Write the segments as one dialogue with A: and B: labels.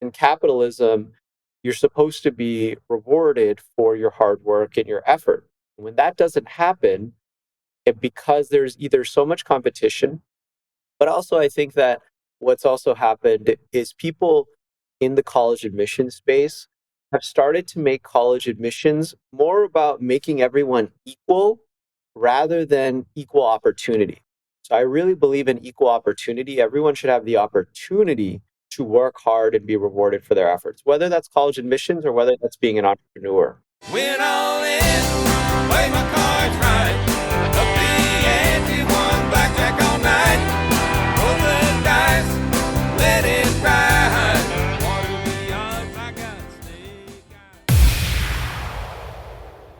A: In capitalism, you're supposed to be rewarded for your hard work and your effort. When that doesn't happen, because there's either so much competition, but also I think that what's also happened is people in the college admission space have started to make college admissions more about making everyone equal rather than equal opportunity. So I really believe in equal opportunity. Everyone should have the opportunity to work hard and be rewarded for their efforts, whether that's college admissions or whether that's being an entrepreneur.
B: Win all in, play my cards right. Up the ante, won blackjack all night. Roll the dice, let it ride. Water the odds, I got stake.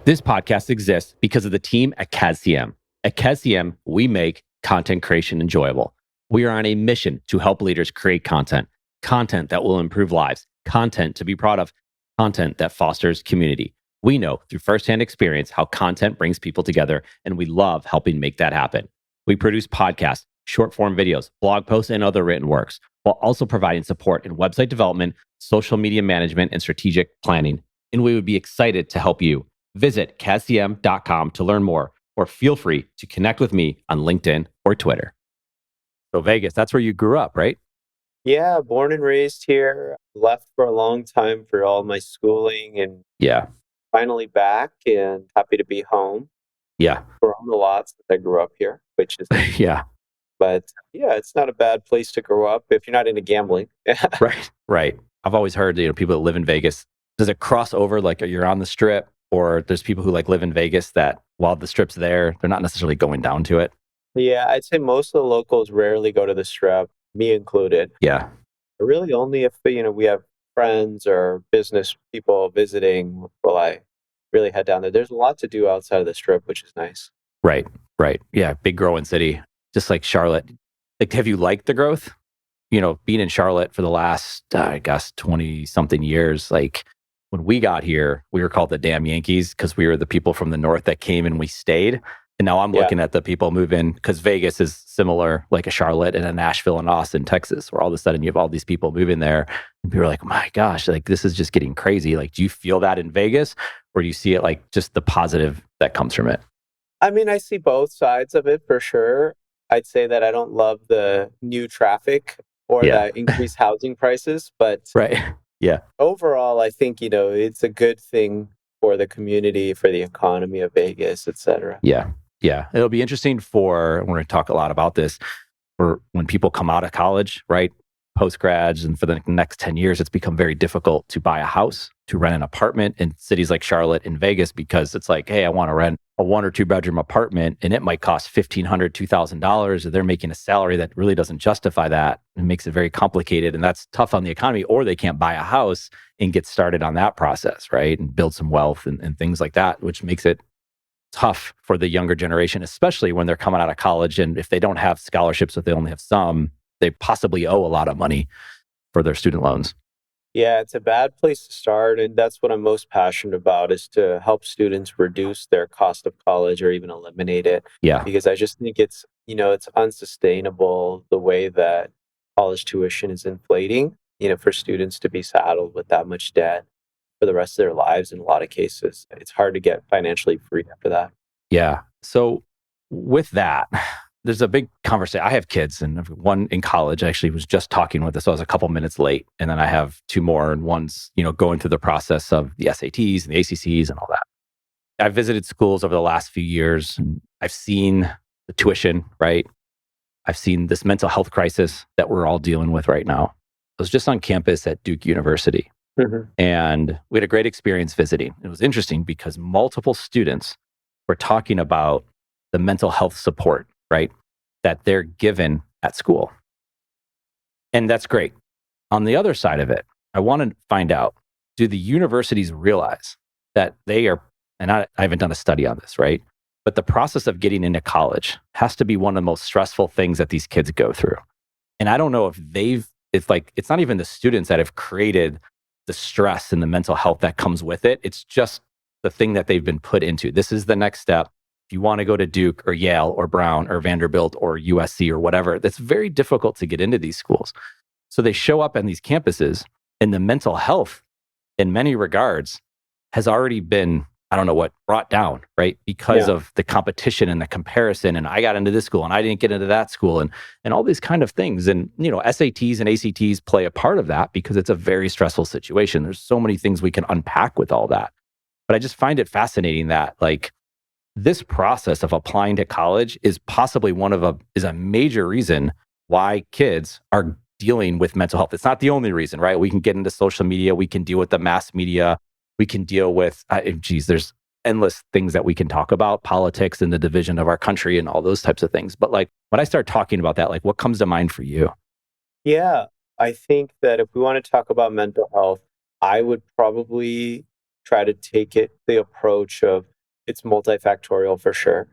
C: This podcast exists because of the team at CASCM. At CASCM, we make content creation enjoyable. We are on a mission to help leaders create content that will improve lives, content to be proud of, content that fosters community. We know through firsthand experience how content brings people together, and we love helping make that happen. We produce podcasts, short form videos, blog posts, and other written works, while also providing support in website development, social media management, and strategic planning. And we would be excited to help you. Visit cascm.com to learn more, or feel free to connect with me on LinkedIn or Twitter. So Vegas, that's where you grew up, right?
A: Yeah, born and raised here, left for a long time for all my schooling and
C: Yeah.
A: finally back and happy to be home.
C: Yeah.
A: Grown a lot since I grew up here, which is,
C: Yeah.
A: but yeah, it's not a bad place to grow up if you're not into gambling.
C: Right. I've always heard, people that live in Vegas, does it cross over like you're on the strip, or there's people who like live in Vegas that while the strip's there, they're not necessarily going down to it?
A: Yeah, I'd say most of the locals rarely go to the strip, me included.
C: Yeah.
A: Really only if, we have friends or business people visiting will I really head down there. There's a lot to do outside of the strip, which is nice.
C: Right. Yeah, big growing city, just like Charlotte. Like, have you liked the growth? Being in Charlotte for the last, 20 something years, like when we got here, we were called the damn Yankees because we were the people from the north that came and we stayed. And now I'm looking at the people moving, because Vegas is similar, like a Charlotte and a Nashville and Austin, Texas, where all of a sudden you have all these people moving there. And people are like, oh my gosh, like this is just getting crazy. Like, do you feel that in Vegas, or do you see it like just the positive that comes from it?
A: I mean, I see both sides of it for sure. I'd say that I don't love the new traffic or the increased housing prices, but overall, I think, it's a good thing for the community, for the economy of Vegas, et cetera.
C: Yeah. It'll be interesting we're going to talk a lot about this, for when people come out of college, right? Post-grads, and for the next 10 years, it's become very difficult to buy a house, to rent an apartment in cities like Charlotte and Vegas, because it's like, hey, I want to rent a 1 or 2 bedroom apartment and it might cost $1,500, $2,000, or they're making a salary that really doesn't justify that. It makes it very complicated, and that's tough on the economy, or they can't buy a house and get started on that process, right? And build some wealth and things like that, which makes it tough for the younger generation, especially when they're coming out of college. And if they don't have scholarships, if they only have some, they possibly owe a lot of money for their student loans.
A: Yeah, it's a bad place to start. And that's what I'm most passionate about, is to help students reduce their cost of college or even eliminate it.
C: Yeah.
A: Because I just think it's unsustainable the way that college tuition is inflating, for students to be saddled with that much debt for the rest of their lives. In a lot of cases, it's hard to get financially free after that.
C: Yeah. So with that, there's a big conversation. I have kids, and one in college. I actually was just talking with this. So I was a couple minutes late. And then I have 2 more, and one's, going through the process of the SATs and the ACCs and all that. I've visited schools over the last few years, and I've seen the tuition, right? I've seen this mental health crisis that we're all dealing with right now. I was just on campus at Duke University.
A: Mm-hmm.
C: And we had a great experience visiting. It was interesting because multiple students were talking about the mental health support, right, that they're given at school. And that's great. On the other side of it, I want to find out, do the universities realize that they are, and I haven't done a study on this, right? But the process of getting into college has to be one of the most stressful things that these kids go through. And I don't know if it's not even the students that have created the stress and the mental health that comes with it. It's just the thing that they've been put into. This is the next step. If you want to go to Duke or Yale or Brown or Vanderbilt or USC or whatever, it's very difficult to get into these schools. So they show up on these campuses And the mental health, in many regards, has already been, I don't know what, brought down, right? Because of the competition and the comparison. And I got into this school and I didn't get into that school and all these kind of things. And, SATs and ACTs play a part of that because it's a very stressful situation. There's so many things we can unpack with all that. But I just find it fascinating that like this process of applying to college is possibly is a major reason why kids are dealing with mental health. It's not the only reason, right? We can get into social media. We can deal with the mass media. We can deal with, there's endless things that we can talk about, politics and the division of our country and all those types of things. But like when I start talking about that, like what comes to mind for you?
A: Yeah, I think that if we want to talk about mental health, I would probably try to take the approach of it's multifactorial for sure,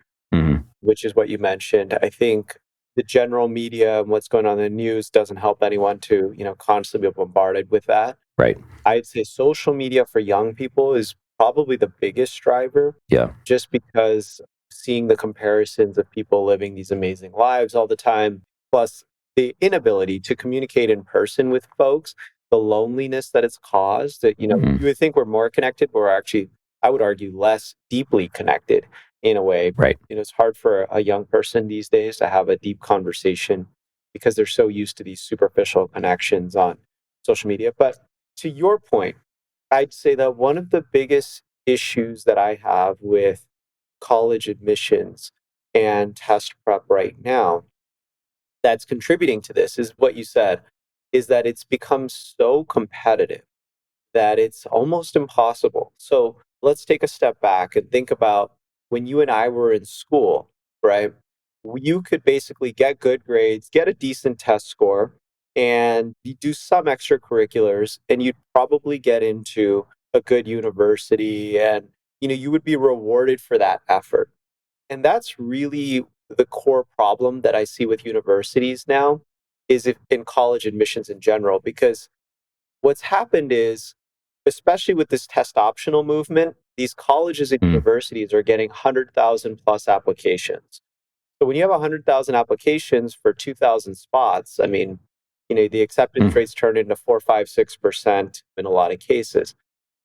A: which is what you mentioned. I think the general media and what's going on in the news doesn't help anyone to, constantly be bombarded with that.
C: Right.
A: I'd say social media for young people is probably the biggest driver.
C: Yeah.
A: Just because seeing the comparisons of people living these amazing lives all the time, plus the inability to communicate in person with folks, the loneliness that it's caused, that, you would think we're more connected, but we're actually, I would argue, less deeply connected in a way.
C: Right.
A: It's hard for a young person these days to have a deep conversation because they're so used to these superficial connections on social media. But to your point, I'd say that one of the biggest issues that I have with college admissions and test prep right now that's contributing to this is what you said, is that it's become so competitive that it's almost impossible. So let's take a step back and think about when you and I were in school, right? You could basically get good grades, get a decent test score, and you do some extracurriculars, and you'd probably get into a good university, and you would be rewarded for that effort. And that's really the core problem that I see with universities now, is if in college admissions in general, because what's happened is, especially with this test optional movement, these colleges and universities are getting 100,000 plus applications. So when you have 100,000 applications for 2,000 spots, I mean, the acceptance rates turn into 4, 5, 6% in a lot of cases.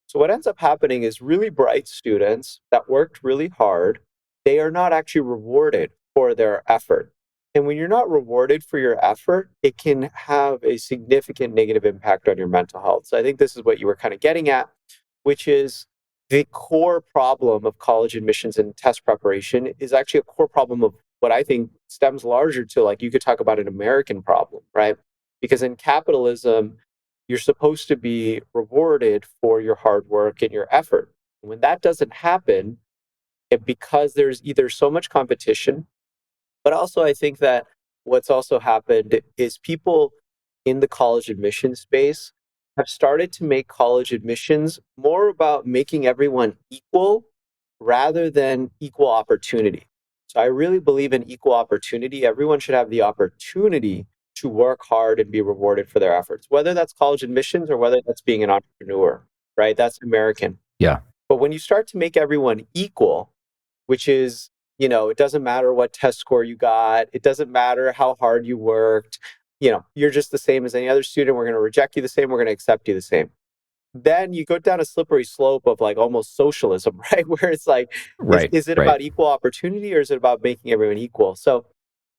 A: So what ends up happening is really bright students that worked really hard, they are not actually rewarded for their effort. And when you're not rewarded for your effort, it can have a significant negative impact on your mental health. So I think this is what you were kind of getting at, which is the core problem of college admissions and test preparation is actually a core problem of what I think stems larger to, like, you could talk about an American problem, right? Because in capitalism, you're supposed to be rewarded for your hard work and your effort. And when that doesn't happen, because there's either so much competition, but also I think that what's also happened is people in the college admission space have started to make college admissions more about making everyone equal rather than equal opportunity. So I really believe in equal opportunity. Everyone should have the opportunity to work hard and be rewarded for their efforts, whether that's college admissions or whether that's being an entrepreneur, right? That's American.
C: Yeah.
A: But when you start to make everyone equal, which is, it doesn't matter what test score you got, it doesn't matter how hard you worked, you're just the same as any other student. We're going to reject you the same. We're going to accept you the same. Then you go down a slippery slope of like almost socialism, right? Where it's like, is it about equal opportunity or is it about making everyone equal? So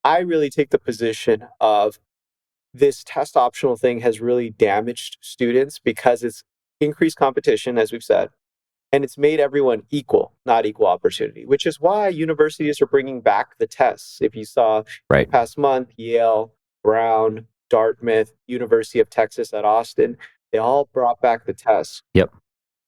A: I really take the position of this test optional thing has really damaged students because it's increased competition, as we've said, and it's made everyone equal, not equal opportunity, which is why universities are bringing back the tests. If you saw past month, Yale, Brown, Dartmouth, University of Texas at Austin, they all brought back the tests.
C: Yep.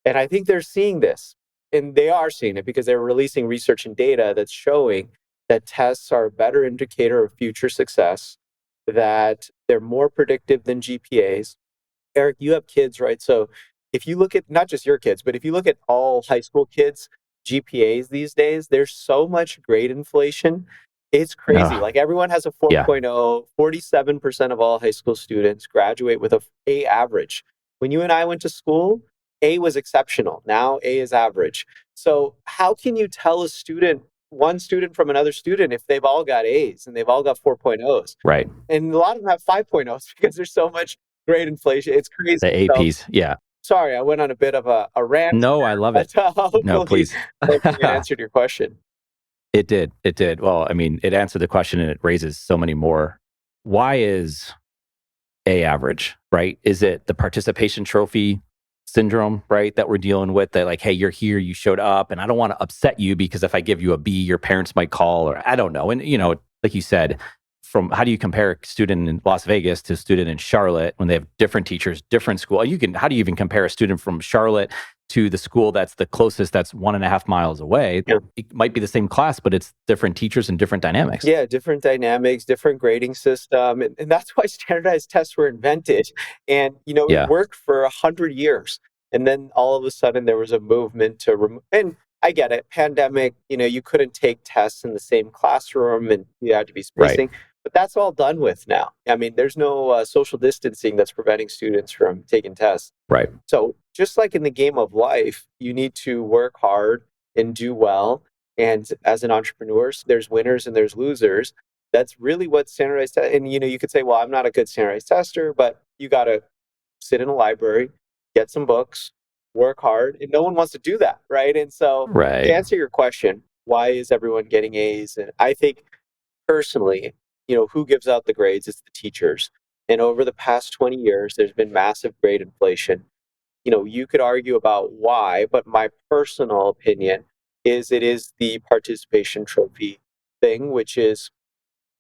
A: And I think they're seeing this, and they are seeing it because they're releasing research and data that's showing that tests are a better indicator of future success, that they're more predictive than GPAs. Eric, you have kids, right? So if you look at not just your kids, but if you look at all high school kids, GPAs these days, there's so much grade inflation. It's crazy. Like everyone has a 4.0, 47% of all high school students graduate with a A average. When you and I went to school, A was exceptional. Now A is average. So how can you tell one student from another student if they've all got A's and they've all got 4.0s?
C: Right.
A: And a lot of them have 5.0s because there's so much Grade inflation. It's crazy.
C: The
A: So,
C: APs. Yeah.
A: sorry, I went on a bit of a rant
C: No, I
A: there,
C: love it.
A: but
C: No,
A: hopefully,
C: please.
A: hopefully it answered your question.
C: It did. It did. Well, I mean, it answered the question and it raises so many more. Why is A average, right? Is it the participation trophy syndrome, right? That we're dealing with that, like, hey, you're here, you showed up, and I don't want to upset you because if I give you a B, your parents might call, or I don't know. And, like you said, from how do you compare a student in Las Vegas to a student in Charlotte when they have different teachers, different school? How do you even compare a student from Charlotte to the school that's the closest, that's 1.5 miles away?
A: Yeah.
C: It might be the same class, but it's different teachers and different dynamics.
A: Yeah, different dynamics, different grading system. And that's why standardized tests were invented. And, it
C: Yeah.
A: worked for 100 years. And then all of a sudden there was a movement to remove, and I get it, pandemic, you couldn't take tests in the same classroom and you had to be
C: Right.
A: spacing. But that's all done with now. I mean, there's no social distancing that's preventing students from taking tests.
C: Right.
A: So just like in the game of life, you need to work hard and do well. And as an entrepreneur, there's winners and there's losers. That's really what standardized test. And you could say, well, I'm not a good standardized tester, but you got to sit in a library, get some books, work hard, and no one wants to do that, right? And so,
C: Right.
A: to answer your question, why is everyone getting A's? And I think personally, who gives out the grades? It's the teachers. And over the past 20 years, there's been massive grade inflation. You could argue about why, but my personal opinion is it is the participation trophy thing, which is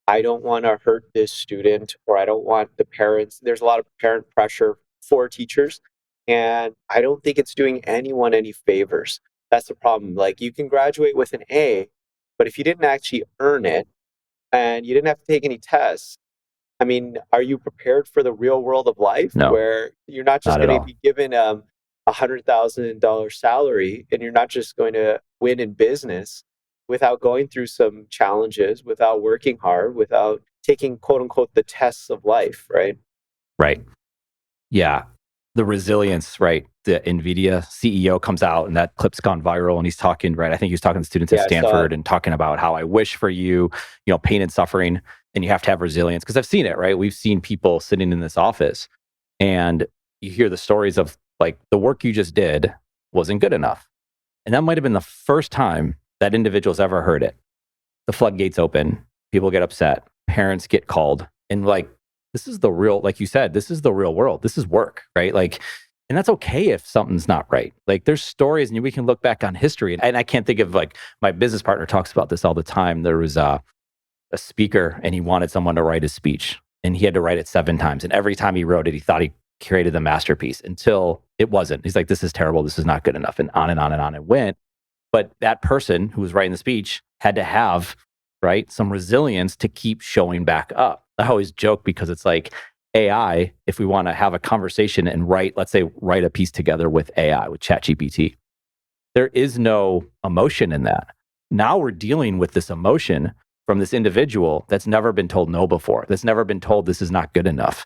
A: I don't want to hurt this student or I don't want the parents. There's a lot of parent pressure for teachers. And I don't think it's doing anyone any favors. That's the problem. Like you can graduate with an A, but if you didn't actually earn it and you didn't have to take any tests, I mean, are you prepared for the real world of life
C: No,
A: where you're not just
C: not at
A: going to
C: all.
A: be given $100,000 salary and you're not just going to win in business without going through some challenges, without working hard, without taking quote unquote the tests of life, right?
C: Right. Yeah. The resilience, right? The NVIDIA CEO comes out and that clip's gone viral and he's talking, right? I think he was talking to students
A: Yeah,
C: at
A: I saw
C: Stanford
A: it.
C: and talking about how I wish for you, pain and suffering, and you have to have resilience. Because I've seen it, right? We've seen people sitting in this office and you hear the stories of like the work you just did wasn't good enough. And that might have been the first time that individual's ever heard it. The floodgates open, people get upset, parents get called, and like, this is the real, like you said, this is the real world. This is work, right? Like, and that's okay if something's not right. Like, there's stories, and we can look back on history. And I can't think of like my business partner talks about this all the time. There was a speaker, and he wanted someone to write his speech, and he had to write it 7 times. And every time he wrote it, he thought he created the masterpiece until it wasn't. He's like, this is terrible. This is not good enough. And on and on and on it went. But that person who was writing the speech had to have, right, some resilience to keep showing back up. I always joke because it's like AI, if we want to have a conversation and let's say, write a piece together with AI, with ChatGPT, there is no emotion in that. Now we're dealing with this emotion from this individual that's never been told no before, that's never been told this is not good enough.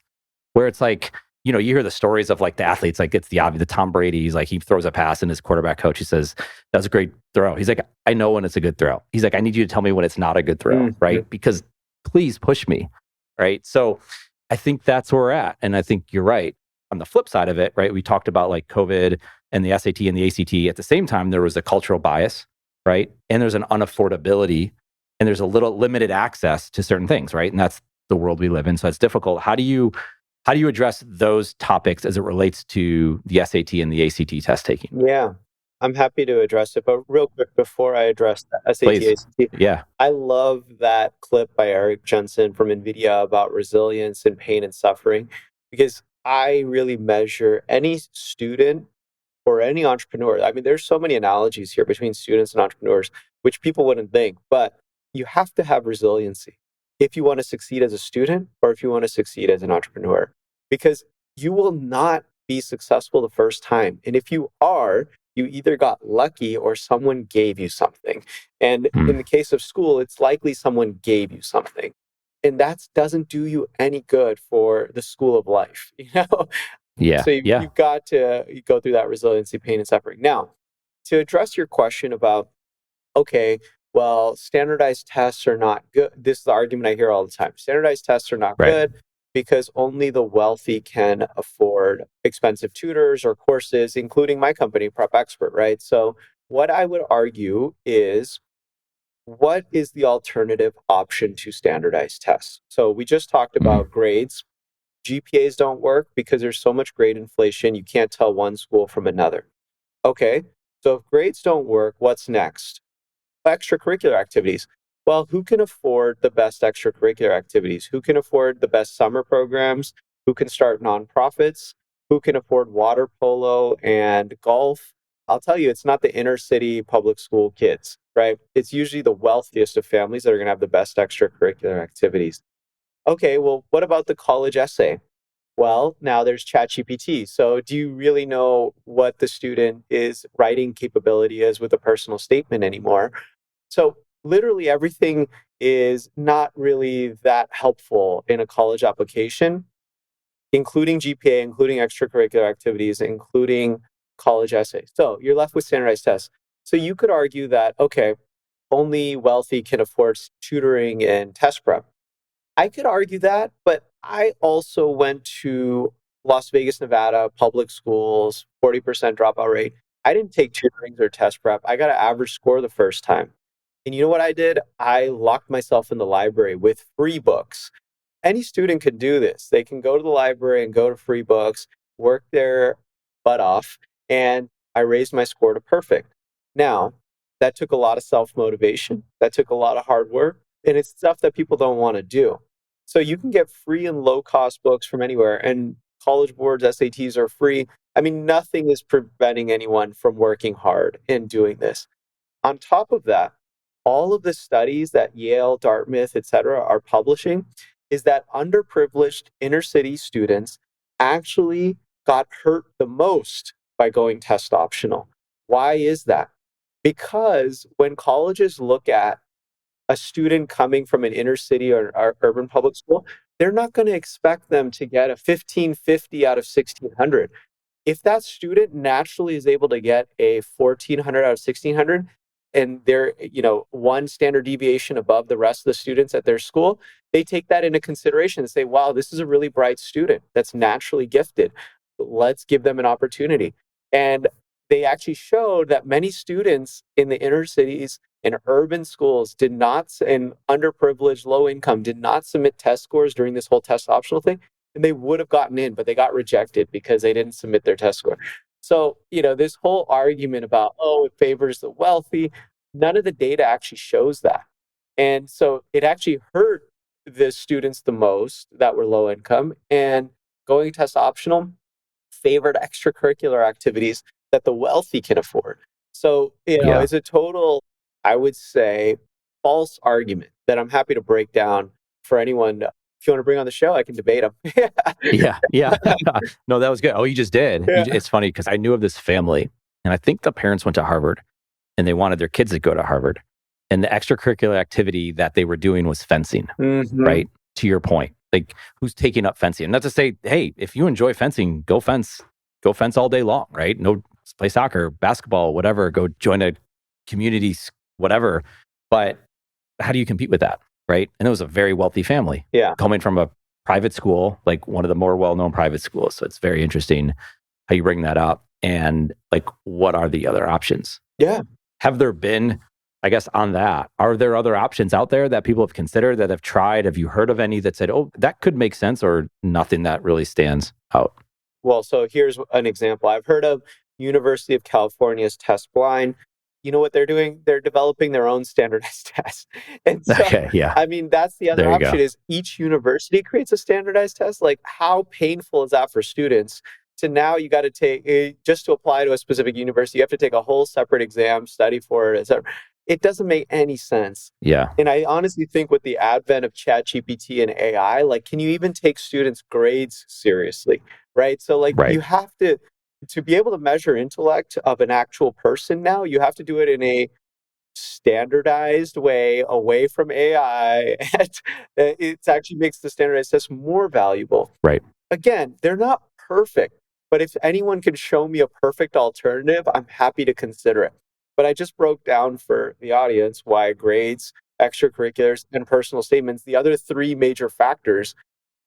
C: Where it's like, you hear the stories of like the athletes, like it's the obvious, the Tom Brady, he's like, he throws a pass and his quarterback coach, he says, that was a great throw. He's like, I know when it's a good throw. He's like, I need you to tell me when it's not a good throw, right? Because please push me, right? So I think that's where we're at. And I think you're right. On the flip side of it, right, we talked about like COVID and the SAT and the ACT. At the same time, there was a cultural bias, right? And there's an unaffordability and there's a little limited access to certain things, right? And that's the world we live in. So it's difficult. How do you address those topics as it relates to the SAT and the ACT test taking?
A: Yeah, I'm happy to address it. But real quick, before I address the SAT,
C: Please.
A: ACT,
C: Yeah.
A: I love that clip by Eric Jensen from NVIDIA about resilience and pain and suffering, because I really measure any student or any entrepreneur. I mean, there's so many analogies here between students and entrepreneurs, which people wouldn't think, but you have to have resiliency if you want to succeed as a student or if you want to succeed as an entrepreneur, because you will not be successful the first time. And if you are, you either got lucky or someone gave you something. And in the case of school, it's likely someone gave you something. And that doesn't do you any good for the school of life,
C: Yeah.
A: So you've got to go through that resiliency, pain, and suffering. Now, to address your question about, okay, well, standardized tests are not good. This is the argument I hear all the time. Standardized tests are not
C: Right.
A: good. because only the wealthy can afford expensive tutors or courses, including my company, Prep Expert, right? So, what I would argue is, what is the alternative option to standardized tests? So, we just talked
C: Mm.
A: about grades. GPAs don't work because there's so much grade inflation, you can't tell one school from another. Okay, so if grades don't work, what's next? Extracurricular activities. Well, who can afford the best extracurricular activities? Who can afford the best summer programs? Who can start nonprofits? Who can afford water polo and golf? I'll tell you, it's not the inner city public school kids, right? It's usually the wealthiest of families that are going to have the best extracurricular activities. Okay, well, what about the college essay? Well, now there's ChatGPT. So, do you really know what the student is writing capability is with a personal statement anymore? So, literally everything is not really that helpful in a college application, including GPA, including extracurricular activities, including college essays. So, you're left with standardized tests. So, you could argue that, okay, only wealthy can afford tutoring and test prep. I could argue that, but I also went to Las Vegas, Nevada, public schools, 40% dropout rate. I didn't take tutorings or test prep. I got an average score the first time. And you know what I did? I locked myself in the library with free books. Any student can do this. They can go to the library and go to free books, work their butt off, and I raised my score to perfect. Now, that took a lot of self motivation, that took a lot of hard work, and it's stuff that people don't want to do. So you can get free and low cost books from anywhere, and college boards, SATs are free. I mean, nothing is preventing anyone from working hard and doing this. On top of that, all of the studies that Yale, Dartmouth, et cetera, are publishing is that underprivileged inner city students actually got hurt the most by going test optional. Why is that? Because when colleges look at a student coming from an inner city or urban public school, they're not going to expect them to get a 1550 out of 1600. If that student naturally is able to get a 1400 out of 1600 and they're, one standard deviation above the rest of the students at their school, they take that into consideration and say, wow, this is a really bright student that's naturally gifted. Let's give them an opportunity. And they actually showed that many students in the inner cities and urban schools did not, and underprivileged, low income, did not submit test scores during this whole test optional thing. And they would have gotten in, but they got rejected because they didn't submit their test score. So, this whole argument about, oh, it favors the wealthy, none of the data actually shows that. And so it actually hurt the students the most that were low income. And going test optional favored extracurricular activities that the wealthy can afford. So,
C: Yeah.
A: it's a total, I would say, false argument that I'm happy to break down for anyone. If you want to bring on the show, I can debate them.
C: Yeah. Yeah. No, that was good. Oh, you just did.
A: Yeah.
C: It's funny because I knew of this family, and I think the parents went to Harvard and they wanted their kids to go to Harvard. And the extracurricular activity that they were doing was fencing,
A: Mhm.
C: right? To your point, like who's taking up fencing? And not to say, hey, if you enjoy fencing, go fence all day long, right? No, play soccer, basketball, whatever, go join a community, whatever. But how do you compete with that, right? And it was a very wealthy family
A: Yeah.
C: coming from a private school, like one of the more well-known private schools. So it's very interesting how you bring that up. And like, what are the other options?
A: Yeah.
C: Have there been, I guess, on that, are there other options out there that people have considered, that have tried? Have you heard of any that said, oh, that could make sense, or nothing that really stands out?
A: Well, so here's an example. I've heard of University of California's Test Blind. You know what they're doing? They're developing their own standardized test. And so,
C: Okay, yeah,
A: I mean, that's the other
C: there you go.
A: option is each university creates a standardized test. Like, how painful is that for students? To now you got to take, just to apply to a specific university, you have to take a whole separate exam, study for it, etc. It doesn't make any sense.
C: Yeah,
A: And I honestly think with the advent of ChatGPT and AI, like, can you even take students' grades seriously? Right. So, like,
C: right,
A: you have to be able to measure intellect of an actual person now, you have to do it in a standardized way away from AI. And it actually makes the standardized test more valuable.
C: right.
A: Again, they're not perfect, but if anyone can show me a perfect alternative, I'm happy to consider it. But I just broke down for the audience why grades, extracurriculars, and personal statements, the other three major factors,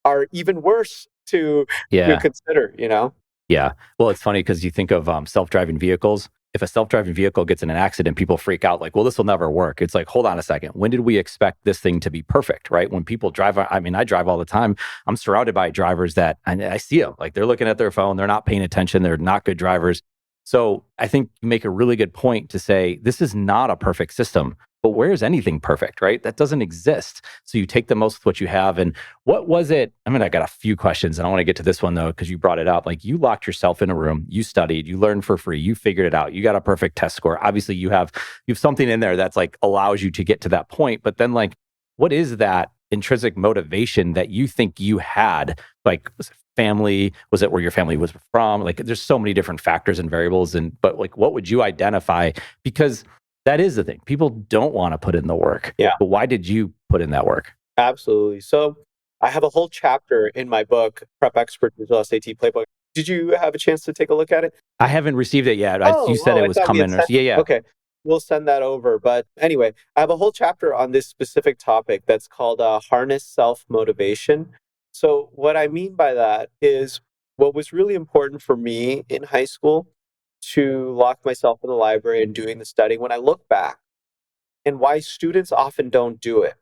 A: are even worse to
C: Yeah.
A: consider, you know?
C: Yeah. Well, it's funny because you think of self-driving vehicles. If a self-driving vehicle gets in an accident, people freak out like, well, this will never work. It's like, hold on a second. When did we expect this thing to be perfect, right? When people drive, I mean, I drive all the time. I'm surrounded by drivers that, and I see them, like they're looking at their phone. They're not paying attention. They're not good drivers. So I think you make a really good point to say, this is not a perfect system, but where is anything perfect, right? That doesn't exist. So you take the most with what you have. And what was it? I mean, I got a few questions and I want to get to this one though, because you brought it up. Like you locked yourself in a room, you studied, you learned for free, you figured it out, you got a perfect test score. Obviously you have something in there that's like allows you to get to that point. But then like, what is that intrinsic motivation that you think you had? Like was it family? Was it where your family was from? Like there's so many different factors and variables. But like, what would you identify? Because that is the thing. People don't want to put in the work.
A: Yeah.
C: But why did you put in that work?
A: Absolutely. So I have a whole chapter in my book, Prep Expert Digital SAT Playbook. Did you have a chance to take a look at it?
C: I haven't received it yet. You said it
A: I
C: was
A: thought we had
C: coming.
A: sent.
C: Yeah.
A: Okay, we'll send that over. But anyway, I have a whole chapter on this specific topic that's called Harness Self-Motivation. So what I mean by that is what was really important for me in high school to lock myself in the library and doing the studying. When I look back and why students often don't do it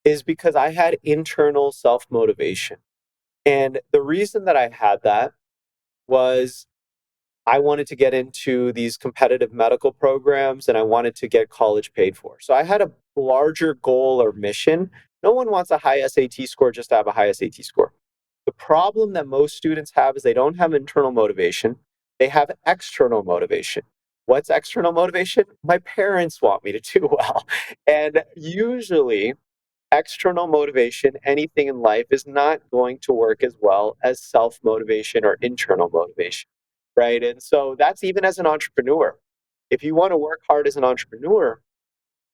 A: is because I had internal self-motivation. And the reason that I had that was I wanted to get into these competitive medical programs and I wanted to get college paid for. So I had a larger goal or mission. No one wants a high SAT score just to have a high SAT score. The problem that most students have is they don't have internal motivation. They have external motivation. What's external motivation? My parents want me to do well. And usually, external motivation, anything in life, is not going to work as well as self motivation or internal motivation, right? And so that's even as an entrepreneur. If you want to work hard as an entrepreneur,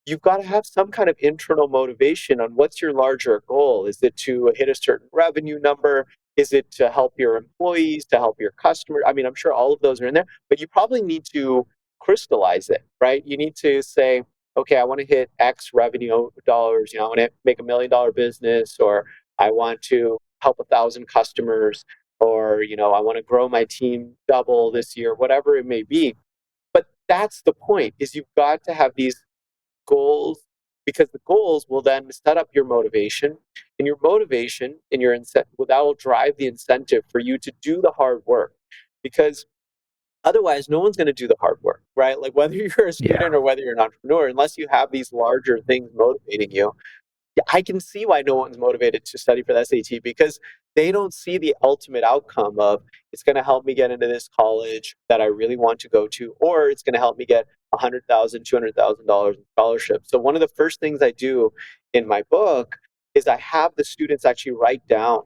A: you've got to have some kind of internal motivation on what's your larger goal. Is it to hit a certain revenue number? Is it to help your employees, to help your customers? I mean, I'm sure all of those are in there, but you probably need to crystallize it, right? You need to say, okay, I want to hit X revenue dollars. You know, I want to make $1 million business, or I want to help 1,000 customers, or, you know, I want to grow my team double this year, whatever it may be. But that's the point, is you've got to have these goals, because the goals will then set up your motivation, and your motivation and your incentive, that will drive the incentive for you to do the hard work, because otherwise no one's going to do the hard work, right? Like whether you're a
C: Yeah.
A: student or whether you're an entrepreneur, unless you have these larger things motivating you, yeah, I can see why no one's motivated to study for the SAT, because they don't see the ultimate outcome of it's going to help me get into this college that I really want to go to, or it's going to help me get $100,000, $200,000 in scholarships. So one of the first things I do in my book is I have the students actually write down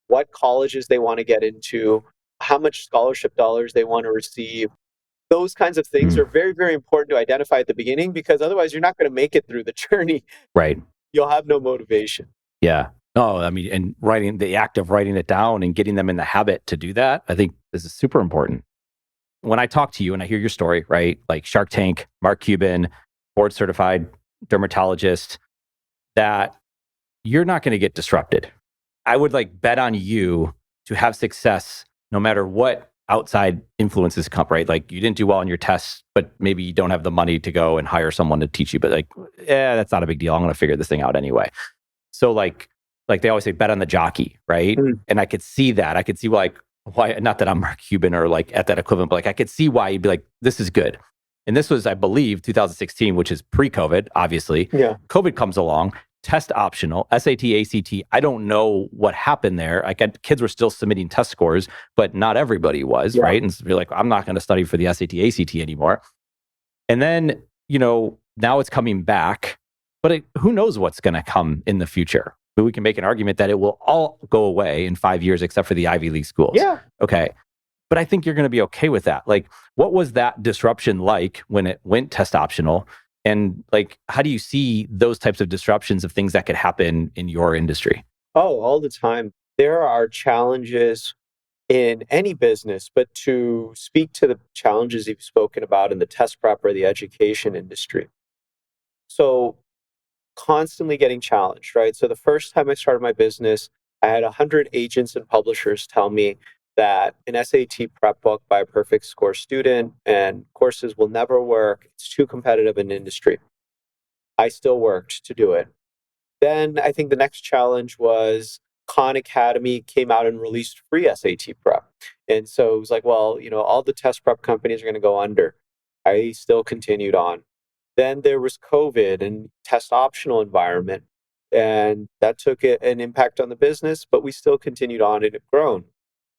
A: what colleges they want to get into, how much scholarship dollars they want to receive. Those kinds of things are very, very important to identify at the beginning, because otherwise you're not going to make it through the journey.
C: Right.
A: You'll have no motivation.
C: Yeah. No, I mean, and writing the act of writing it down and getting them in the habit to do that, I think this is super important. When I talk to you and I hear your story, right? Like Shark Tank, Mark Cuban, board certified dermatologist, that you're not going to get disrupted. I would like bet on you to have success no matter what outside influences come, right? Like you didn't do well on your tests, but maybe you don't have the money to go and hire someone to teach you, but like, that's not a big deal. I'm going to figure this thing out anyway. So like they always say, bet on the jockey, right? And I could see that. I could see why, not that I'm Mark Cuban or like at that equivalent, but like I could see why you'd be like, this is good. And this was, I believe, 2016, which is pre-COVID, obviously.
A: Yeah.
C: COVID comes along, test optional, SAT, ACT. I don't know what happened there. Like kids were still submitting test scores, but not everybody was, right? And so you're like, I'm not going to study for the SAT, ACT anymore. And then, you know, now it's coming back, but who knows what's going to come in the future? But we can make an argument that it will all go away in 5 years, except for the Ivy League schools.
A: Yeah.
C: Okay. But I think you're going to be okay with that. Like, what was that disruption like when it went test optional? And like, how do you see those types of disruptions of things that could happen in your industry?
A: Oh, all the time. There are challenges in any business, but to speak to the challenges you've spoken about in the test prep or the education industry. So constantly getting challenged, right? So the first time I started my business, I had 100 agents and publishers tell me that an SAT prep book by a perfect score student and courses will never work. It's too competitive in industry. I still worked to do it. Then I think the next challenge was Khan Academy came out and released free SAT prep. And so it was like, well, all the test prep companies are going to go under. I still continued on. Then there was COVID and test optional environment. And that took an impact on the business, but we still continued on and it grown.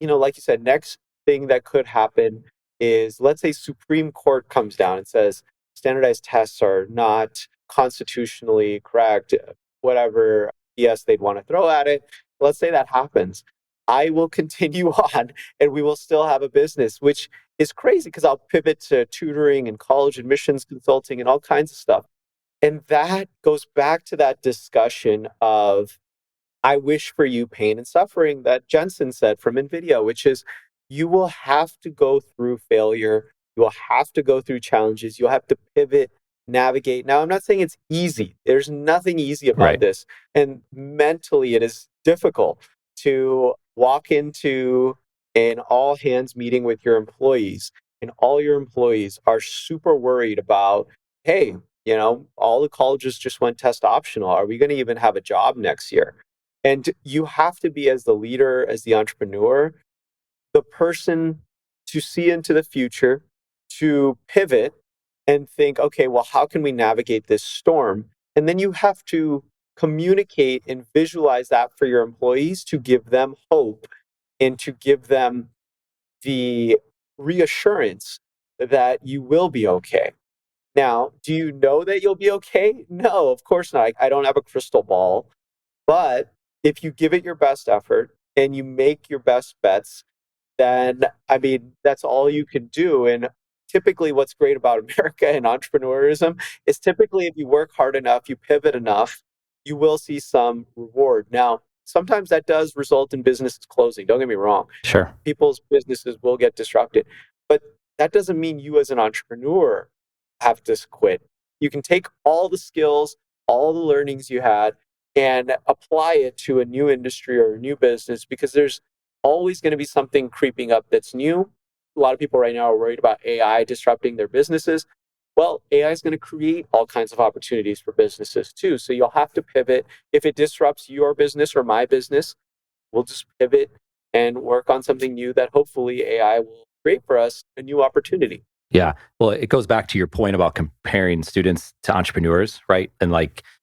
A: Like you said, next thing that could happen is, let's say Supreme Court comes down and says standardized tests are not constitutionally correct, whatever BS they'd want to throw at it. Let's say that happens. I will continue on and we will still have a business, which is crazy because I'll pivot to tutoring and college admissions consulting and all kinds of stuff. And that goes back to that discussion of I wish for you pain and suffering that Jensen said from NVIDIA, which is you will have to go through failure. You will have to go through challenges. You'll have to pivot, navigate. Now, I'm not saying it's easy. There's nothing easy about
C: Right.
A: this. And mentally, it is difficult to walk into an all hands meeting with your employees, and all your employees are super worried about, hey, all the colleges just went test optional. Are we going to even have a job next year? And you have to be, as the leader, as the entrepreneur, the person to see into the future, to pivot and think, okay, well, how can we navigate this storm? And then you have to communicate and visualize that for your employees to give them hope and to give them the reassurance that you will be okay. Now, do you know that you'll be okay? No, of course not. I don't have a crystal ball. But if you give it your best effort and you make your best bets, then that's all you can do. And typically what's great about America and entrepreneurism is typically if you work hard enough, you pivot enough, you will see some reward. Now, sometimes that does result in businesses closing. Don't get me wrong.
C: Sure.
A: People's businesses will get disrupted. But that doesn't mean you as an entrepreneur have to quit. You can take all the skills, all the learnings you had, and apply it to a new industry or a new business because there's always going to be something creeping up that's new. A lot of people right now are worried about AI disrupting their businesses. Well, AI is going to create all kinds of opportunities for businesses too. So you'll have to pivot. If it disrupts your business or my business, we'll just pivot and work on something new that hopefully AI will create for us a new opportunity.
C: Yeah. Well, it goes back to your point about comparing students to entrepreneurs, right? And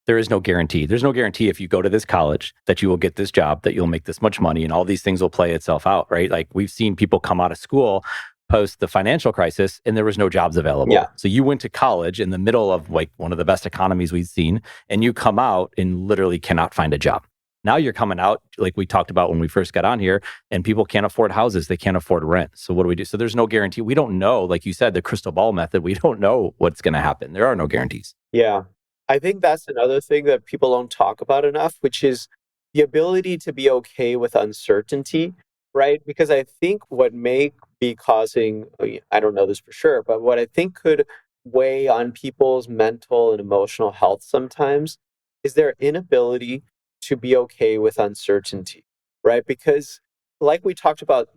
C: there is no guarantee. There's no guarantee if you go to this college that you will get this job, that you'll make this much money, and all these things will play itself out, right? Like we've seen people come out of school post the financial crisis and there was no jobs available.
A: Yeah.
C: So you went to college in the middle of one of the best economies we've seen, and you come out and literally cannot find a job. Now you're coming out, like we talked about when we first got on here, and people can't afford houses. They can't afford rent. So what do we do? So there's no guarantee. We don't know, like you said, the crystal ball method. We don't know what's going to happen. There are no guarantees.
A: Yeah. I think that's another thing that people don't talk about enough, which is the ability to be okay with uncertainty, right? Because I think what may be causing, I don't know this for sure, but what I think could weigh on people's mental and emotional health sometimes is their inability to be okay with uncertainty, right? Because like we talked about,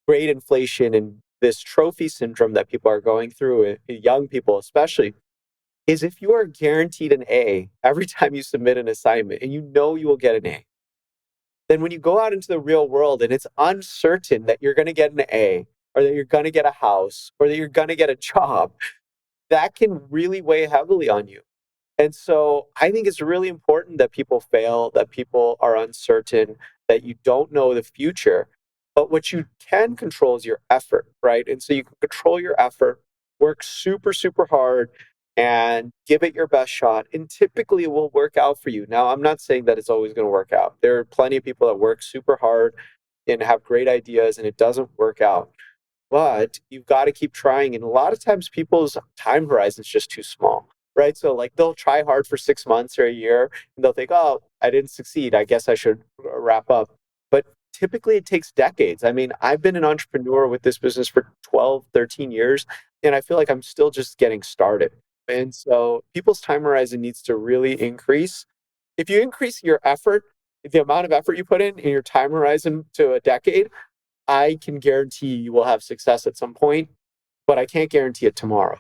A: great inflation and this trophy syndrome that people are going through, young people especially, is if you are guaranteed an A every time you submit an assignment and you know you will get an A, then when you go out into the real world and it's uncertain that you're going to get an A or that you're going to get a house or that you're going to get a job, that can really weigh heavily on you. And so I think it's really important that people fail, that people are uncertain, that you don't know the future. But what you can control is your effort, right? And so you can control your effort, work super, super hard, and give it your best shot. And typically it will work out for you. Now, I'm not saying that it's always going to work out. There are plenty of people that work super hard and have great ideas and it doesn't work out. But you've got to keep trying. And a lot of times people's time horizon is just too small, right? So they'll try hard for 6 months or a year and they'll think, oh, I didn't succeed. I guess I should wrap up. But typically it takes decades. I've been an entrepreneur with this business for 12, 13 years, and I feel like I'm still just getting started. And so people's time horizon needs to really increase. If you increase your effort, the amount of effort you put in your time horizon to a decade, I can guarantee you will have success at some point, but I can't guarantee it tomorrow.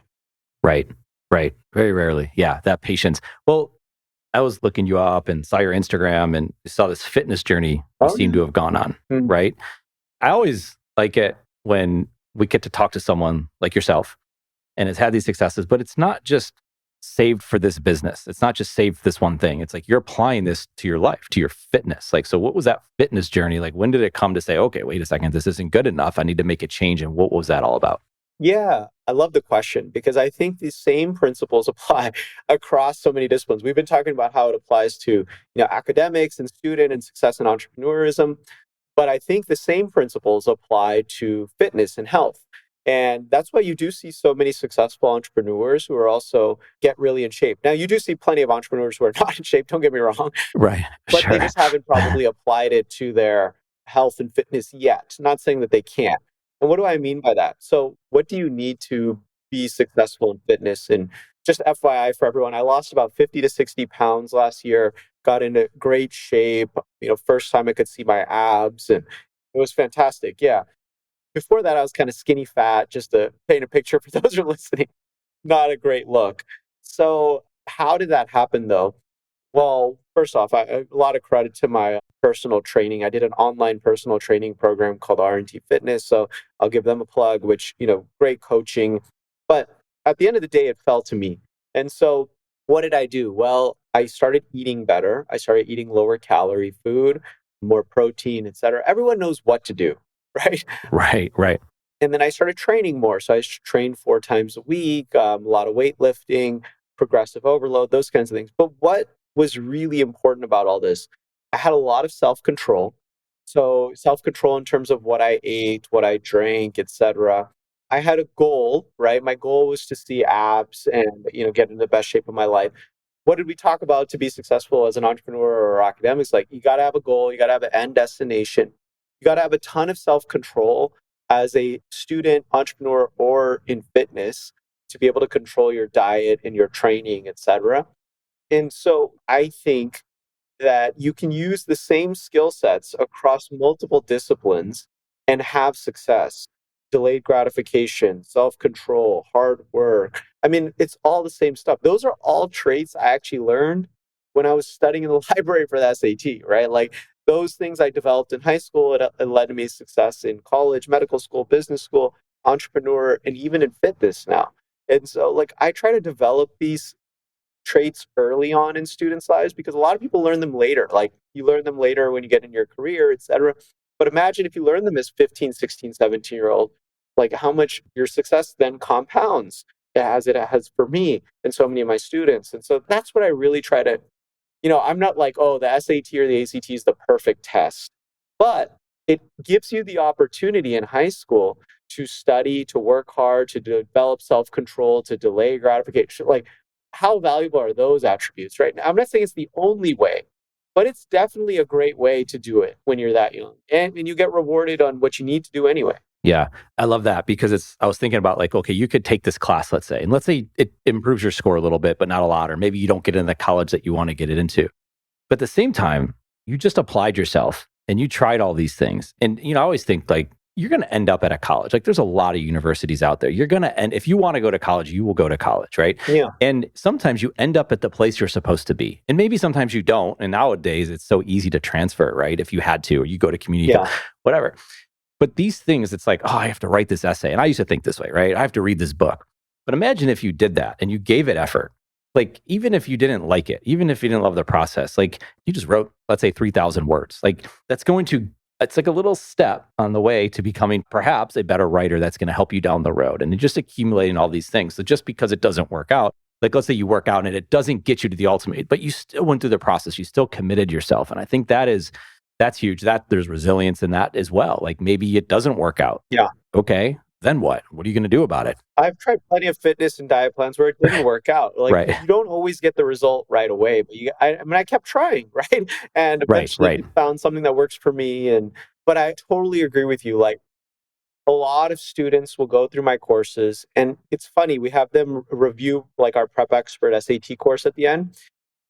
C: Right. Right. Very rarely. Yeah. That patience. Well, I was looking you up and saw your Instagram and saw this fitness journey you
A: Oh,
C: seem
A: yeah.
C: to have gone on.
A: Mm.
C: Right. I always like it when we get to talk to someone like yourself and has had these successes, but it's not just saved for this business. It's not just saved for this one thing. It's like you're applying this to your life, to your fitness. Like, so what was that fitness journey? Like, when did it come to say, okay, wait a second, this isn't good enough. I need to make a change. And what was that all about?
A: Yeah, I love the question because I think these same principles apply across so many disciplines. We've been talking about how it applies to, academics and student and success and entrepreneurism, but I think the same principles apply to fitness and health. And that's why you do see so many successful entrepreneurs who are also get really in shape. Now, you do see plenty of entrepreneurs who are not in shape, don't get me wrong,
C: Right.
A: but they
C: Sure.
A: just haven't probably applied it to their health and fitness yet. Not saying that they can't. And what do I mean by that? So, what do you need to be successful in fitness? And just FYI for everyone, I lost about 50 to 60 pounds last year, got into great shape. First time I could see my abs, and it was fantastic. Yeah. Before that, I was kind of skinny fat, just to paint a picture for those who are listening. Not a great look. So, how did that happen though? Well, first off, a lot of credit to my personal training. I did an online personal training program called R&T Fitness, so I'll give them a plug, which, great coaching. But at the end of the day, it fell to me. And so what did I do? Well, I started eating better. I started eating lower calorie food, more protein, et cetera. Everyone knows what to do, right?
C: Right. Right.
A: And then I started training more. So I trained 4 times a week, a lot of weightlifting, progressive overload, those kinds of things. But what was really important about all this? I had a lot of self control. So self control in terms of what I ate, what I drank, etc. I had a goal, right? My goal was to see abs and get in the best shape of my life. What did we talk about to be successful as an entrepreneur or academics? Like, you got to have a goal, you got to have an end destination, you got to have a ton of self control as a student, entrepreneur, or in fitness to be able to control your diet and your training, etc. And so I think that you can use the same skill sets across multiple disciplines and have success. Delayed gratification, self control, hard work. I mean, it's all the same stuff. Those are all traits I actually learned when I was studying in the library for the SAT, right? Like, those things I developed in high school, it led to me success in college, medical school, business school, entrepreneur, and even in fitness now. And so, like, I try to develop these traits early on in students' lives because a lot of people learn them later. Like, you learn them later when you get in your career, etc. But imagine if you learn them as 15, 16, 17-year-old, like how much your success then compounds as it has for me and so many of my students. And so that's what I really try to, I'm not like, oh, the SAT or the ACT is the perfect test, but it gives you the opportunity in high school to study, to work hard, to develop self-control, to delay gratification. Like, how valuable are those attributes, right? Now, I'm not saying it's the only way, but it's definitely a great way to do it when you're that young. And you get rewarded on what you need to do anyway.
C: Yeah, I love that because I was thinking about like, okay, you could take this class, let's say, and let's say it improves your score a little bit, but not a lot, or maybe you don't get into the college that you want to get it into. But at the same time, you just applied yourself and you tried all these things. And, I always think like, you're going to end up at a college. Like, there's a lot of universities out there. You're going to end, if you want to go to college, you will go to college, right?
A: Yeah.
C: And sometimes you end up at the place you're supposed to be. And maybe sometimes you don't. And nowadays it's so easy to transfer, right? If you had to, or you go to community, whatever. But these things, it's like, oh, I have to write this essay. And I used to think this way, right? I have to read this book. But imagine if you did that and you gave it effort. Like, even if you didn't like it, even if you didn't love the process, like you just wrote, let's say 3,000 words, like it's like a little step on the way to becoming perhaps a better writer that's going to help you down the road. And just accumulating all these things. So just because it doesn't work out, like let's say you work out and it doesn't get you to the ultimate, but you still went through the process. You still committed yourself. And I think that's huge. That there's resilience in that as well. Like, maybe it doesn't work out.
A: Yeah.
C: Okay. Then what? What are you going to do about it?
A: I've tried plenty of fitness and diet plans where it didn't work out. Like,
C: Right.
A: you don't always get the result right away, but I kept trying, right? And eventually
C: Right.
A: found something that works for me. But I totally agree with you. Like, a lot of students will go through my courses, and it's funny, we have them review like our Prep Expert SAT course at the end.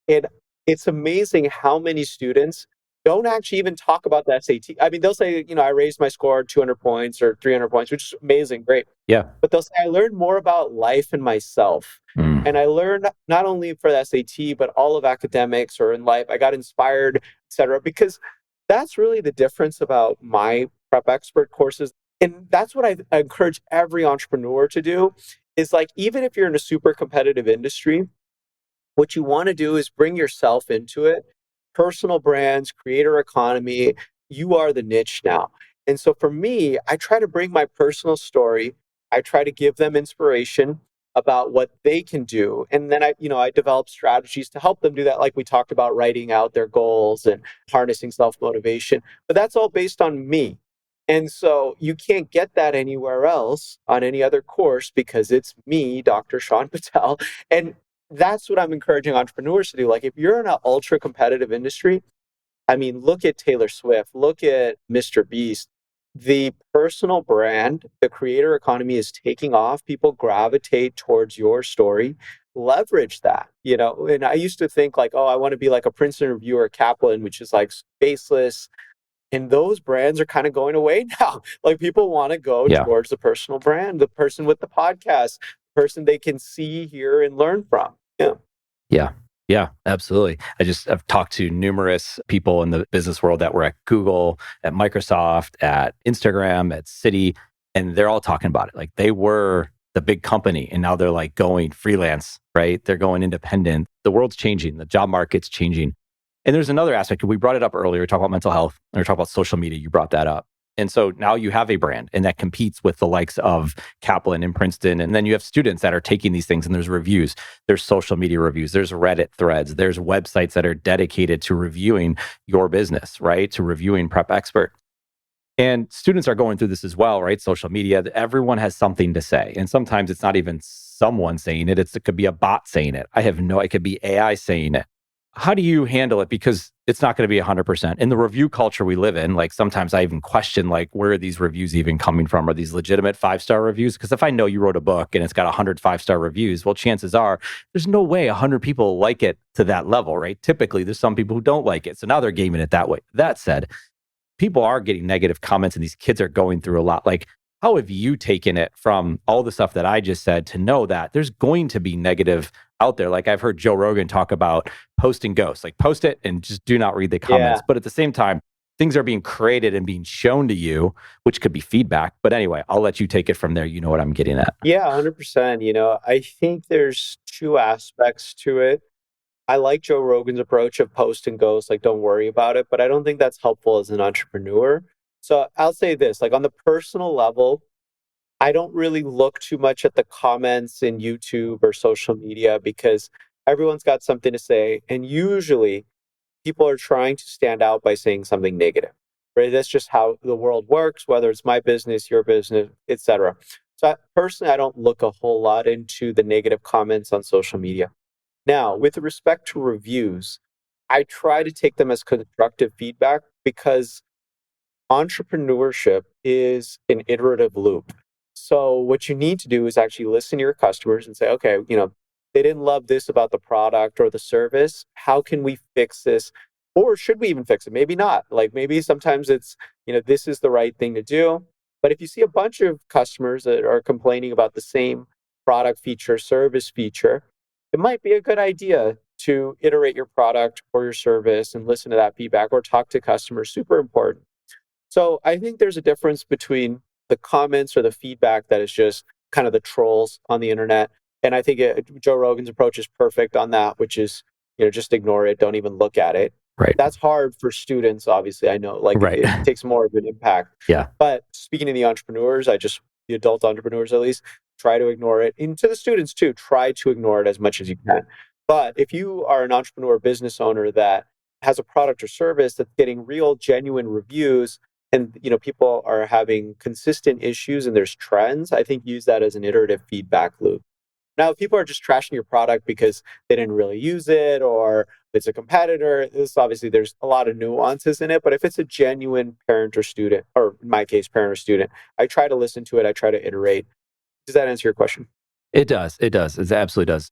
A: And it's amazing how many students don't actually even talk about the SAT. I mean, they'll say, I raised my score 200 points or 300 points, which is amazing, great.
C: Yeah.
A: But they'll say, I learned more about life and myself. And I learned not only for the SAT, but all of academics or in life. I got inspired, et cetera, because that's really the difference about my prep expert courses. And that's what I encourage every entrepreneur to do is like, even if you're in a super competitive industry, what you want to do is bring yourself into it. Personal brands, creator economy, you are the niche now. And so for me, I try to bring my personal story. I try to give them inspiration about what they can do. And then I develop strategies to help them do that. Like we talked about writing out their goals and harnessing self-motivation, but that's all based on me. And so you can't get that anywhere else on any other course because it's me, Dr. Shaan Patel. And that's what I'm encouraging entrepreneurs to do. Like if you're in an ultra competitive industry, I mean, look at Taylor Swift, look at Mr. Beast. The personal brand, the creator economy is taking off. People gravitate towards your story. Leverage that, And I used to think like, oh, I want to be like a Princeton reviewer, Kaplan, which is like spaceless. And those brands are kind of going away now. Like people want to go towards the personal brand, the person with the podcast, the person they can see, hear, and learn from. Yeah.
C: Yeah. Yeah, absolutely. I've talked to numerous people in the business world that were at Google, at Microsoft, at Instagram, at Citi, and they're all talking about it. Like they were the big company and now they're like going freelance, right? They're going independent. The world's changing. The job market's changing. And there's another aspect. We brought it up earlier. We talked about mental health and we talked about social media. You brought that up. And so now you have a brand and that competes with the likes of Kaplan and Princeton. And then you have students that are taking these things and there's reviews, there's social media reviews, there's Reddit threads, there's websites that are dedicated to reviewing your business, right? To reviewing Prep Expert. And students are going through this as well, right? Social media, everyone has something to say. And sometimes it's not even someone saying it. It could be a bot saying it. It could be AI saying it. How do you handle it? Because it's not going to be 100%. In the review culture we live in, like sometimes I even question like, where are these reviews even coming from? Are these legitimate 5-star reviews? Because if I know you wrote a book and it's got 100 5-star reviews, well, chances are there's no way 100 people like it to that level, right? Typically, there's some people who don't like it. So now they're gaming it that way. That said, people are getting negative comments and these kids are going through a lot. Like, how have you taken it from all the stuff that I just said to know that there's going to be negative out there? Like I've heard Joe Rogan talk about post and ghost, like post it and just do not read the comments.
A: Yeah.
C: But at the same time, things are being created and being shown to you, which could be feedback. But anyway, I'll let you take it from there. You know what I'm getting at.
A: Yeah, 100%. I think there's two aspects to it. I like Joe Rogan's approach of post and ghost, like don't worry about it, but I don't think that's helpful as an entrepreneur. So I'll say this, like on the personal level, I don't really look too much at the comments in YouTube or social media because everyone's got something to say. And usually people are trying to stand out by saying something negative, right? That's just how the world works, whether it's my business, your business, etc. So personally, I don't look a whole lot into the negative comments on social media. Now, with respect to reviews, I try to take them as constructive feedback because entrepreneurship is an iterative loop. So what you need to do is actually listen to your customers and say, okay, they didn't love this about the product or the service. How can we fix this? Or should we even fix it? Maybe not. Like maybe sometimes it's, this is the right thing to do. But if you see a bunch of customers that are complaining about the same product feature, service feature, it might be a good idea to iterate your product or your service and listen to that feedback or talk to customers. Super important. So I think there's a difference between the comments or the feedback that is just kind of the trolls on the internet. And I think Joe Rogan's approach is perfect on that, which is, just ignore it. Don't even look at it.
C: Right.
A: That's hard for students, obviously. I know, like
C: right.
A: it takes more of an impact.
C: Yeah.
A: But speaking to the entrepreneurs, the adult entrepreneurs at least, try to ignore it. And to the students too, try to ignore it as much as you can. But if you are an entrepreneur, business owner that has a product or service that's getting real, genuine reviews, and people are having consistent issues and there's trends, I think use that as an iterative feedback loop. Now, if people are just trashing your product because they didn't really use it or it's a competitor, obviously there's a lot of nuances in it. But if it's a genuine parent or student, or in my case, parent or student, I try to listen to it. I try to iterate. Does that answer your question?
C: It does. It absolutely does.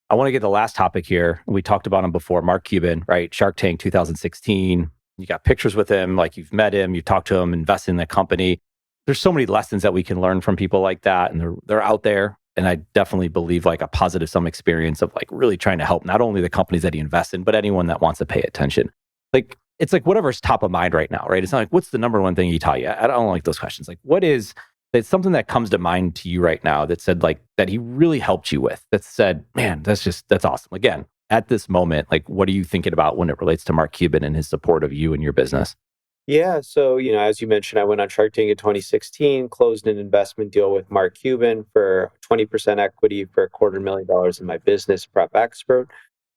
C: I want to get the last topic here. We talked about him before, Mark Cuban, right? Shark Tank 2016. You got pictures with him, like you've met him, you talked to him, invest in the company. There's so many lessons that we can learn from people like that, and they're out there. And I definitely believe like a positive sum experience of like really trying to help not only the companies that he invests in, but anyone that wants to pay attention. Like it's like whatever's top of mind right now, right? It's not like what's the number one thing he taught you? I don't like those questions. Like what is it's something that comes to mind to you right now that said like that he really helped you with, that said, man, that's awesome. Again, at this moment, like what are you thinking about when it relates to Mark Cuban and his support of you and your business?
A: Yeah. So, as you mentioned, I went on Shark Tank in 2016, closed an investment deal with Mark Cuban for 20% equity for $250,000 in my business, Prep Expert.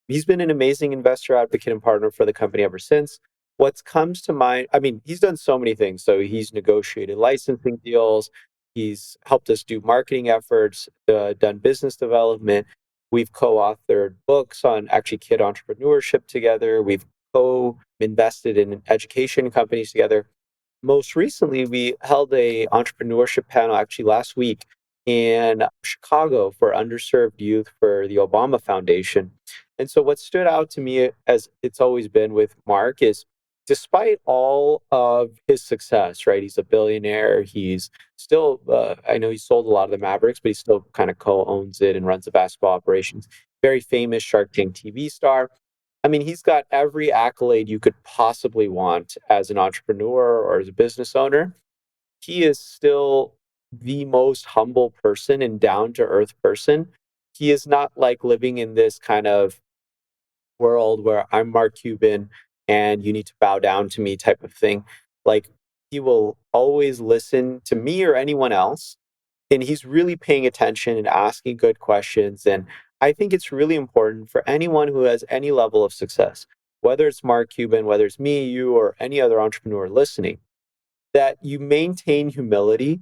A: He's been an amazing investor, advocate, and partner for the company ever since. What comes to mind, I mean, he's done so many things. So he's negotiated licensing deals. He's helped us do marketing efforts, done business development. We've co-authored books on actually kid entrepreneurship together. We've co-invested in education companies together. Most recently, we held a entrepreneurship panel actually last week in Chicago for underserved youth for the Obama Foundation. And so what stood out to me, as it's always been with Mark, is despite all of his success, right? He's a billionaire. He's still, I know he sold a lot of the Mavericks, but he still kind of co-owns it and runs the basketball operations. Very famous Shark Tank TV star. I mean, he's got every accolade you could possibly want as an entrepreneur or as a business owner. He is still the most humble person and down to earth person. He is not like living in this kind of world where I'm Mark Cuban and you need to bow down to me type of thing. Like he will always listen to me or anyone else. And he's really paying attention and asking good questions. And I think it's really important for anyone who has any level of success, whether it's Mark Cuban, whether it's me, you, or any other entrepreneur listening, that you maintain humility,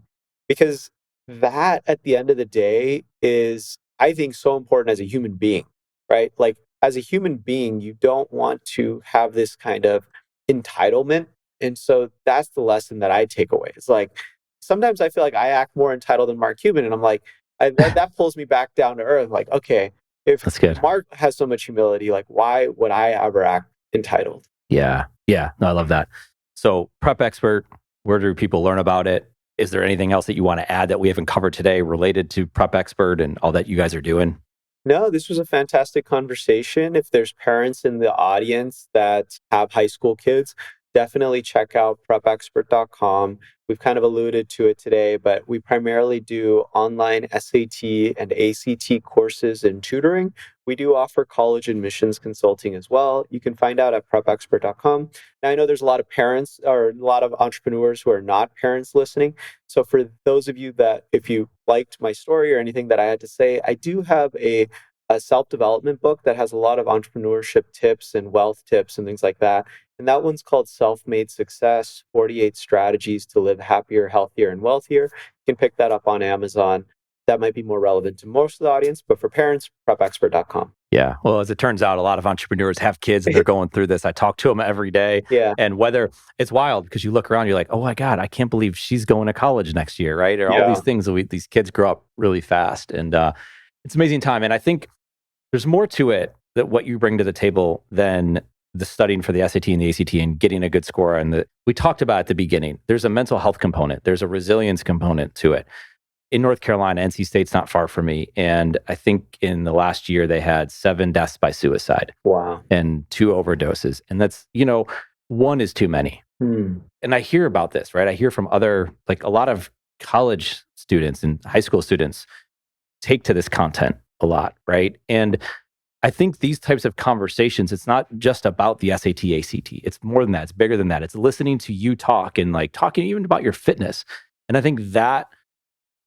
A: because that at the end of the day is, I think, so important as a human being, right? Like as a human being, you don't want to have this kind of entitlement. And so that's the lesson that I take away. It's like, sometimes I feel like I act more entitled than Mark Cuban. And I'm like, that pulls me back down to earth. Like, okay, if
C: That's good.
A: Mark has so much humility, like why would I ever act entitled?
C: Yeah. Yeah. No, I love that. So Prep Expert, where do people learn about it? Is there anything else that you want to add that we haven't covered today related to Prep Expert and all that you guys are doing?
A: No, this was a fantastic conversation. If there's parents in the audience that have high school kids, definitely check out prepexpert.com. We've kind of alluded to it today, but we primarily do online SAT and ACT courses and tutoring. We do offer college admissions consulting as well. You can find out at prepexpert.com. Now, I know there's a lot of parents or a lot of entrepreneurs who are not parents listening. So for those of you that, if you liked my story or anything that I had to say, I do have a self-development book that has a lot of entrepreneurship tips and wealth tips and things like that. And that one's called Self-Made Success, 48 Strategies to Live Happier, Healthier, and Wealthier. You can pick that up on Amazon. That might be more relevant to most of the audience, but for parents, prepexpert.com.
C: Yeah. Well, as it turns out, a lot of entrepreneurs have kids and they're going through this. I talk to them every day.
A: Yeah.
C: And whether it's wild because you look around, you're like, oh my God, I can't believe she's going to college next year, right? Or all these things that these kids grow up really fast. And it's an amazing time. And I think there's more to it that what you bring to the table than the studying for the SAT and the ACT and getting a good score. And we talked about at the beginning, there's a mental health component. There's a resilience component to it. In North Carolina, NC State's not far from me. And I think in the last year, they had 7 deaths by suicide.
A: Wow.
C: And 2 overdoses. And that's, 1 is too many. And I hear about this, right? I hear from other, like a lot of college students and high school students take to this content a lot, right? And I think these types of conversations, it's not just about the SAT, ACT. It's more than that. It's bigger than that. It's listening to you talk and like talking even about your fitness. And I think that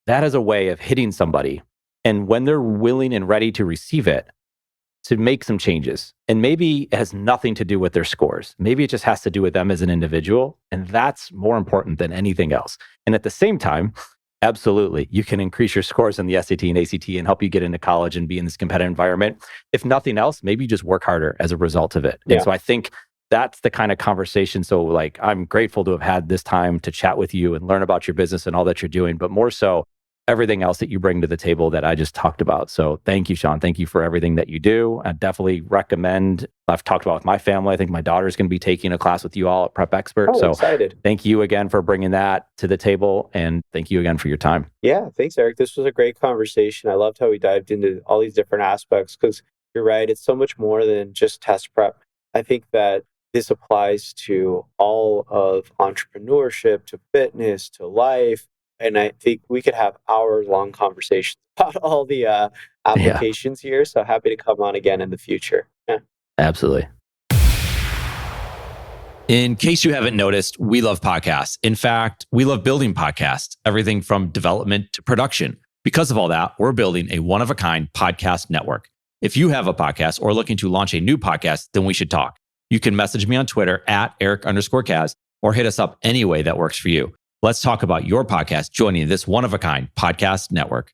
C: is a way of hitting somebody. And when they're willing and ready to receive it, to make some changes. And maybe it has nothing to do with their scores. Maybe it just has to do with them as an individual. And that's more important than anything else. And at the same time, absolutely, you can increase your scores in the SAT and ACT and help you get into college and be in this competitive environment. If nothing else, maybe you just work harder as a result of it. Yeah. And so I think that's the kind of conversation. So like, I'm grateful to have had this time to chat with you and learn about your business and all that you're doing, but more so, everything else that you bring to the table that I just talked about. So thank you, Shaan. Thank you for everything that you do. I definitely recommend, I've talked about with my family. I think my daughter's going to be taking a class with you all at Prep Expert.
A: Oh,
C: so
A: excited.
C: Thank you again for bringing that to the table. And thank you again for your time.
A: Yeah, thanks, Eric. This was a great conversation. I loved how we dived into all these different aspects because you're right. It's so much more than just test prep. I think that this applies to all of entrepreneurship, to fitness, to life. And I think we could have hour-long conversations about all the applications here. So happy to come on again in the future. Yeah.
C: Absolutely.
D: In case you haven't noticed, we love podcasts. In fact, we love building podcasts, everything from development to production. Because of all that, we're building a one-of-a-kind podcast network. If you have a podcast or looking to launch a new podcast, then we should talk. You can message me on Twitter at Eric_Kaz or hit us up any way that works for you. Let's talk about your podcast joining this one-of-a-kind podcast network.